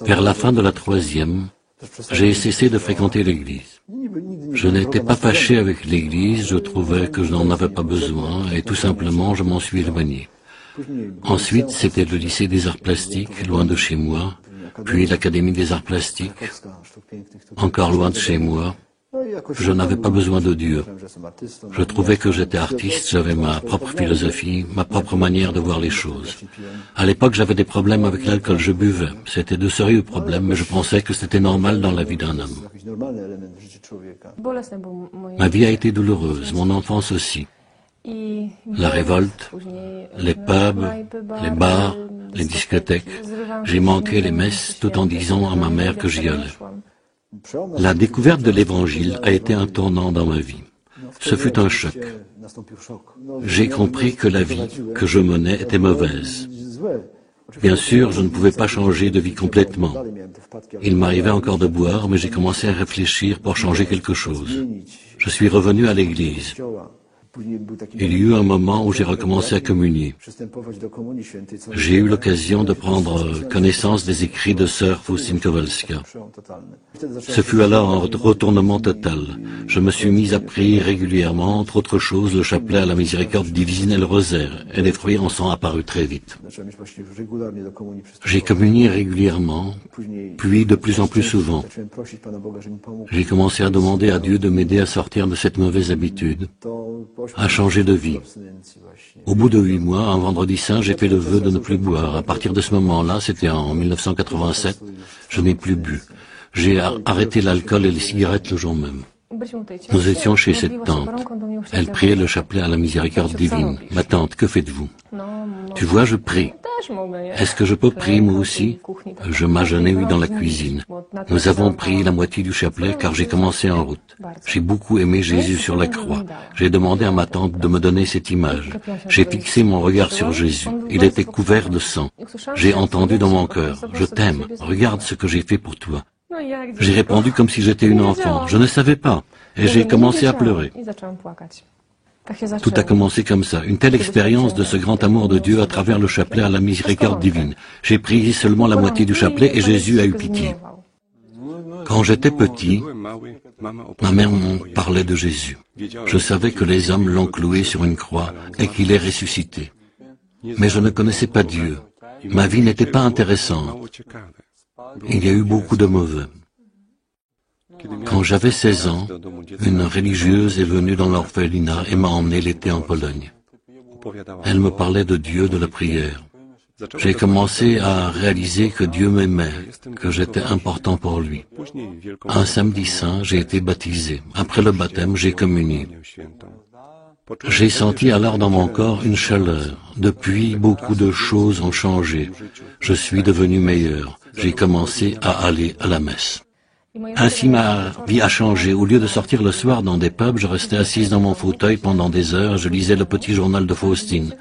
Vers la fin de la troisième, j'ai cessé de fréquenter l'église. Je n'étais pas fâché avec l'église, je trouvais que je n'en avais pas besoin et tout simplement je m'en suis éloigné. Ensuite, c'était le lycée des arts plastiques, loin de chez moi, puis l'académie des arts plastiques, encore loin de chez moi. Je n'avais pas besoin de Dieu. Je trouvais que j'étais artiste, j'avais ma propre philosophie, ma propre manière de voir les choses. À l'époque, j'avais des problèmes avec l'alcool, je buvais. C'était de sérieux problèmes, mais je pensais que c'était normal dans la vie d'un homme. Ma vie a été douloureuse, mon enfance aussi. La révolte, les pubs, les bars, les discothèques. J'ai manqué les messes tout en disant à ma mère que j'y allais. La découverte de l'Évangile a été un tournant dans ma vie. Ce fut un choc. J'ai compris que la vie que je menais était mauvaise. Bien sûr, je ne pouvais pas changer de vie complètement. Il m'arrivait encore de boire, mais j'ai commencé à réfléchir pour changer quelque chose. Je suis revenu à l'église. Il y eut un moment où j'ai recommencé à communier. J'ai eu l'occasion de prendre connaissance des écrits de sœur Faustine Kowalska. Ce fut alors un retournement total. Je me suis mis à prier régulièrement, entre autres choses, le chapelet à la miséricorde divine et le rosaire, et les fruits en sont apparus très vite. J'ai communié régulièrement, puis de plus en plus souvent. J'ai commencé à demander à Dieu de m'aider à sortir de cette mauvaise habitude, à changer de vie. Au bout de 8 mois, un vendredi saint, j'ai fait le vœu de ne plus boire. À partir de ce moment-là, c'était en 1987, je n'ai plus bu. J'ai arrêté l'alcool et les cigarettes le jour même. Nous étions chez cette tante. Elle priait le chapelet à la miséricorde divine. Ma tante, que faites-vous? Tu vois, je prie. Est-ce que je peux prier moi aussi? Je m'agenouille dans la cuisine. Nous avons pris la moitié du chapelet car j'ai commencé en route. J'ai beaucoup aimé Jésus sur la croix. J'ai demandé à ma tante de me donner cette image. J'ai fixé mon regard sur Jésus. Il était couvert de sang. J'ai entendu dans mon cœur, je t'aime, regarde ce que j'ai fait pour toi. J'ai répondu comme si j'étais une enfant. Je ne savais pas. Et j'ai commencé à pleurer. Tout a commencé comme ça, une telle expérience de ce grand amour de Dieu à travers le chapelet à la miséricorde divine. J'ai prié seulement la moitié du chapelet et Jésus a eu pitié. Quand j'étais petit, ma mère m'en parlait de Jésus. Je savais que les hommes l'ont cloué sur une croix et qu'il est ressuscité. Mais je ne connaissais pas Dieu. Ma vie n'était pas intéressante. Il y a eu beaucoup de mauvais. Quand j'avais 16 ans, une religieuse est venue dans l'orphelinat et m'a emmené l'été en Pologne. Elle me parlait de Dieu, de la prière. J'ai commencé à réaliser que Dieu m'aimait, que j'étais important pour lui. Un samedi saint, j'ai été baptisé. Après le baptême, j'ai communié. J'ai senti alors dans mon corps une chaleur. Depuis, beaucoup de choses ont changé. Je suis devenu meilleur. J'ai commencé à aller à la messe. Ainsi, ma vie a changé. Au lieu de sortir le soir dans des pubs, je restais assise dans mon fauteuil pendant des heures. Je lisais le petit journal de Faustine.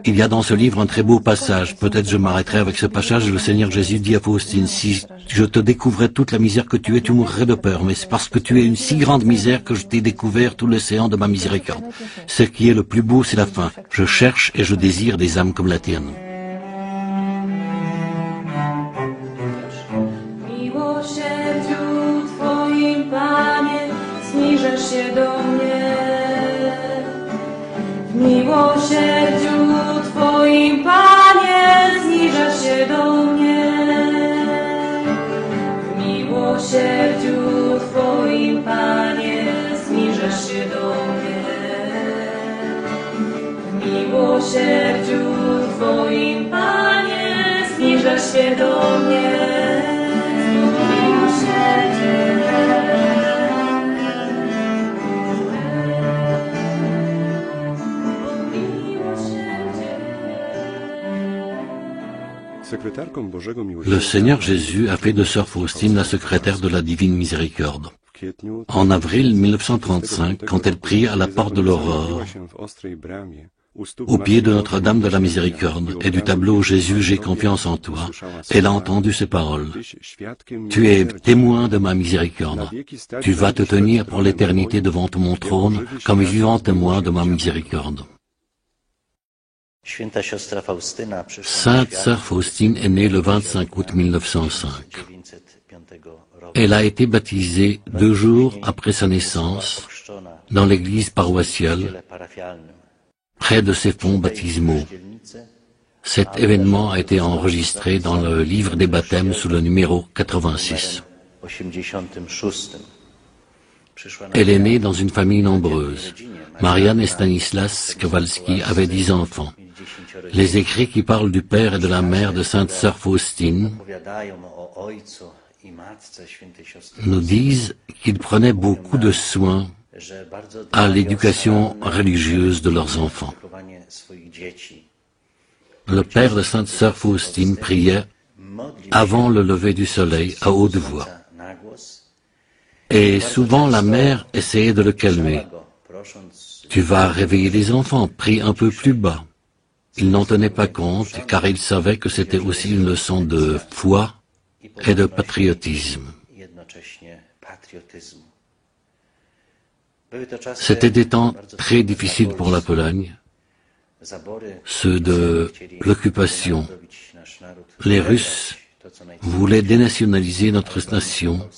Il y a dans ce livre un très beau passage. Peut-être je m'arrêterai avec ce passage. Le Seigneur Jésus dit à Faustine, si je te découvrais toute la misère que tu es, tu mourrais de peur. Mais c'est parce que tu es une si grande misère que je t'ai découvert tout l'océan de ma miséricorde. Ce qui est le plus beau, c'est la fin. Je cherche et je désire des âmes comme la tienne. W miłosierdziu Twoim, Panie, zniżasz się do mnie. W miłosierdziu Twoim, Panie, zniżasz się do mnie. W miłosierdziu Twoim, Panie, zniżasz się do mnie. Le Seigneur Jésus a fait de sœur Faustine la secrétaire de la Divine Miséricorde. En avril 1935, quand elle priait à la porte de l'Aurore, au pied de Notre-Dame de la Miséricorde et du tableau Jésus, j'ai confiance en toi, elle a entendu ces paroles. Tu es témoin de ma miséricorde. Tu vas te tenir pour l'éternité devant mon trône comme vivant témoin de ma miséricorde. Sainte Sœur Faustine est née le 25 août 1905. Elle a été baptisée 2 jours après sa naissance dans l'église paroissiale, près de ses fonts baptismaux. Cet événement a été enregistré dans le livre des baptêmes sous le numéro 86. Elle est née dans une famille nombreuse. Marianne et Stanislas Kowalski avaient 10 enfants. Les écrits qui parlent du père et de la mère de Sainte Sœur Faustine nous disent qu'ils prenaient beaucoup de soin à l'éducation religieuse de leurs enfants. Le père de Sainte Sœur Faustine priait avant le lever du soleil à haute voix. Et souvent la mère essayait de le calmer. « Tu vas réveiller les enfants, prie un peu plus bas. » Il n'en tenait pas compte car il savait que c'était aussi une leçon de foi et de patriotisme. C'était des temps très difficiles pour la Pologne, ceux de l'occupation. Les Russes voulaient dénationaliser notre nation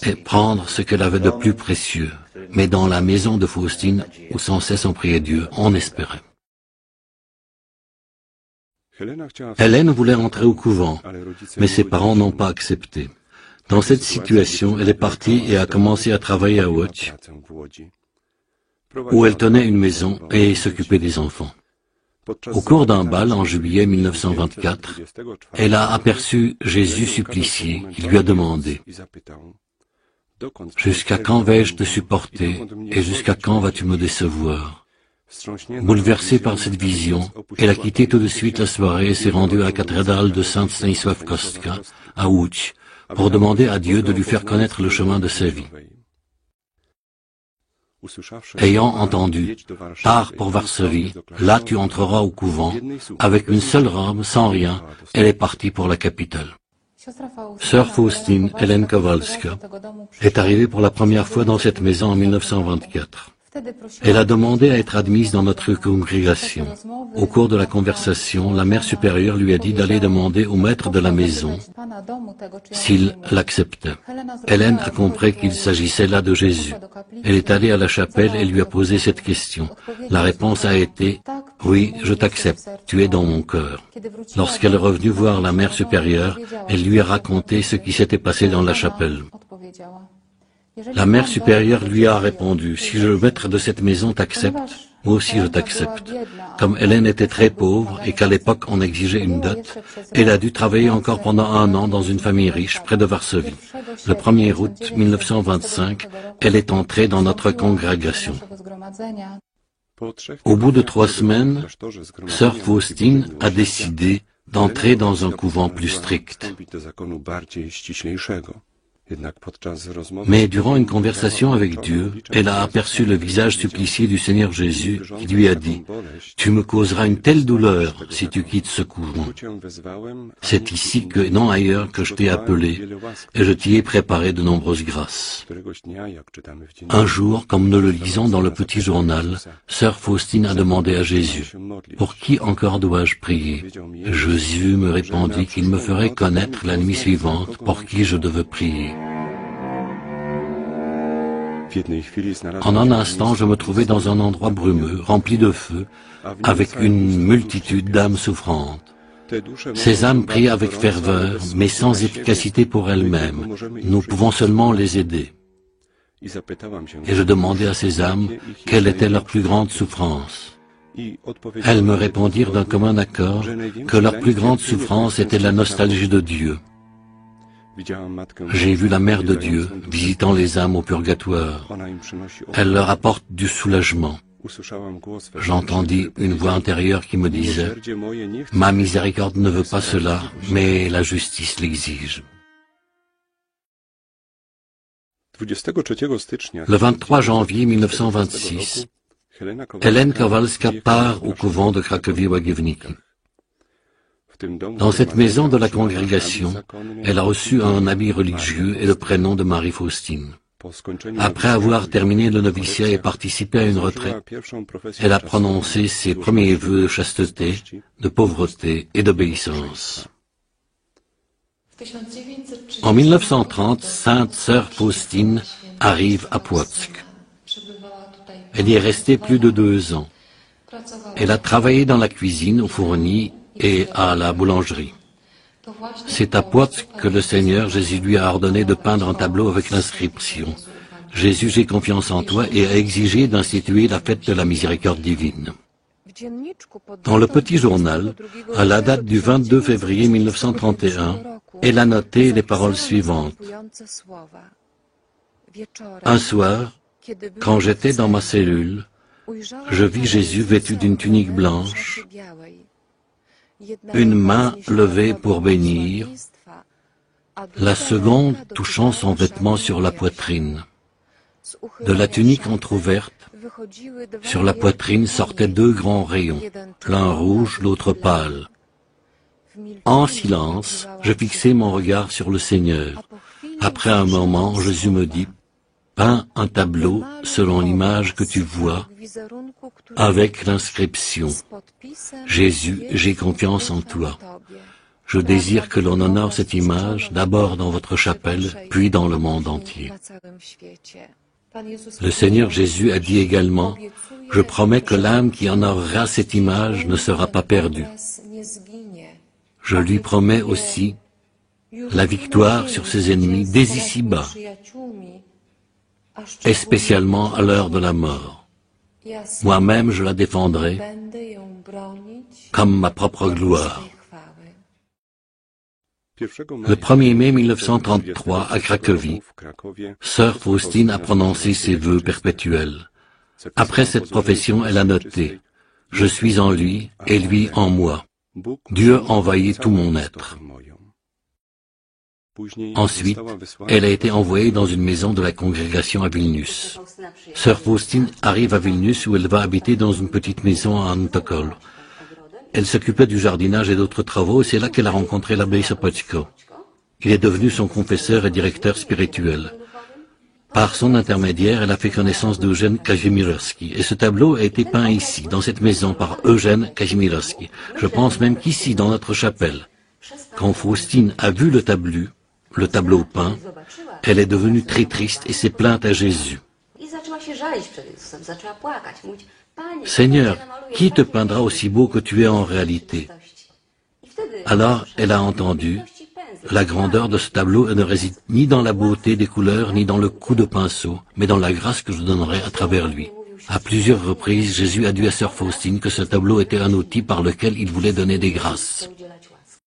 et prendre ce qu'elle avait de plus précieux. Mais dans la maison de Faustine, où sans cesse on priait Dieu, on espérait. Hélène voulait entrer au couvent, mais ses parents n'ont pas accepté. Dans cette situation, elle est partie et a commencé à travailler à Łódź, où elle tenait une maison et s'occupait des enfants. Au cours d'un bal en juillet 1924, elle a aperçu Jésus supplicié qui lui a demandé « Jusqu'à quand vais-je te supporter et jusqu'à quand vas-tu me décevoir ?» Bouleversée par cette vision, elle a quitté tout de suite la soirée et s'est rendue à la cathédrale de Saint Stanisław Kostka, à Łódź, pour demander à Dieu de lui faire connaître le chemin de sa vie. Ayant entendu « Pars pour Varsovie, là tu entreras au couvent », avec une seule robe, sans rien, elle est partie pour la capitale. Sœur Faustine Hélène Kowalska est arrivée pour la première fois dans cette maison en 1924. Elle a demandé à être admise dans notre congrégation. Au cours de la conversation, la mère supérieure lui a dit d'aller demander au maître de la maison s'il l'acceptait. Hélène a compris qu'il s'agissait là de Jésus. Elle est allée à la chapelle et lui a posé cette question. La réponse a été « Oui, je t'accepte, tu es dans mon cœur ». Lorsqu'elle est revenue voir la mère supérieure, elle lui a raconté ce qui s'était passé dans la chapelle. La mère supérieure lui a répondu, « Si le maître de cette maison t'accepte, moi aussi je t'accepte. » Comme Hélène était très pauvre et qu'à l'époque on exigeait une dot, elle a dû travailler encore pendant 1 an dans une famille riche près de Varsovie. Le 1er août 1925, elle est entrée dans notre congrégation. Au bout de 3 semaines, Sœur Faustine a décidé d'entrer dans un couvent plus strict. Mais durant une conversation avec Dieu, elle a aperçu le visage supplicié du Seigneur Jésus qui lui a dit « Tu me causeras une telle douleur si tu quittes ce couvent. C'est ici que, non ailleurs, que je t'ai appelé et je t'y ai préparé de nombreuses grâces. » Un jour, comme nous le lisons dans le petit journal, Sœur Faustine a demandé à Jésus « Pour qui encore dois-je prier ?» Jésus me répondit qu'il me ferait connaître la nuit suivante pour qui je devais prier. En un instant, je me trouvais dans un endroit brumeux, rempli de feu, avec une multitude d'âmes souffrantes. Ces âmes priaient avec ferveur, mais sans efficacité pour elles-mêmes. Nous pouvons seulement les aider. Et je demandais à ces âmes quelle était leur plus grande souffrance. Elles me répondirent d'un commun accord que leur plus grande souffrance était la nostalgie de Dieu. J'ai vu la Mère de Dieu visitant les âmes au purgatoire. Elle leur apporte du soulagement. J'entendis une voix intérieure qui me disait « Ma miséricorde ne veut pas cela, mais la justice l'exige. » Le 23 janvier 1926, Hélène Kowalska part au couvent de Cracovie-Łagiewnicki. Dans cette maison de la congrégation, elle a reçu un habit religieux et le prénom de Marie Faustine. Après avoir terminé le noviciat et participé à une retraite, elle a prononcé ses premiers vœux de chasteté, de pauvreté et d'obéissance. En 1930, Sainte Sœur Faustine arrive à Płock. Elle y est restée plus de 2 ans. Elle a travaillé dans la cuisine, au fourni et à la boulangerie. C'est à Płock que le Seigneur Jésus lui a ordonné de peindre un tableau avec l'inscription « Jésus, j'ai confiance en toi » et a exigé d'instituer la fête de la miséricorde divine. Dans le petit journal, à la date du 22 février 1931, elle a noté les paroles suivantes. Un soir, quand j'étais dans ma cellule, je vis Jésus vêtu d'une tunique blanche, une main levée pour bénir, la seconde touchant son vêtement sur la poitrine. De la tunique entr'ouverte, sur la poitrine sortaient 2 grands rayons, l'un rouge, l'autre pâle. En silence, je fixai mon regard sur le Seigneur. Après un moment, Jésus me dit, « Peins un tableau selon l'image que tu vois, avec l'inscription « Jésus, j'ai confiance en toi ». Je désire que l'on honore cette image d'abord dans votre chapelle, puis dans le monde entier. Le Seigneur Jésus a dit également, « Je promets que l'âme qui honorera cette image ne sera pas perdue. » Je lui promets aussi la victoire sur ses ennemis dès ici-bas, et spécialement à l'heure de la mort. Moi-même, je la défendrai comme ma propre gloire. Le 1er mai 1933, à Cracovie, Sœur Faustine a prononcé ses vœux perpétuels. Après cette profession, elle a noté « Je suis en lui et lui en moi. Dieu envahit tout mon être. » Ensuite, elle a été envoyée dans une maison de la congrégation à Vilnius. Sœur Faustine arrive à Vilnius où elle va habiter dans une petite maison à Antokol. Elle s'occupait du jardinage et d'autres travaux et c'est là qu'elle a rencontré l'abbé Sopocko. Il est devenu son confesseur et directeur spirituel. Par son intermédiaire, elle a fait connaissance d'Eugène Kazimierowski. Et ce tableau a été peint ici, dans cette maison, par Eugène Kazimierowski. Je pense même qu'ici, dans notre chapelle. Quand Faustine a vu le tableau peint, elle est devenue très triste et s'est plainte à Jésus. Seigneur, qui te peindra aussi beau que tu es en réalité? Alors elle a entendu, la grandeur de ce tableau ne réside ni dans la beauté des couleurs, ni dans le coup de pinceau, mais dans la grâce que je donnerai à travers lui. À plusieurs reprises, Jésus a dit à Sœur Faustine que ce tableau était un outil par lequel il voulait donner des grâces.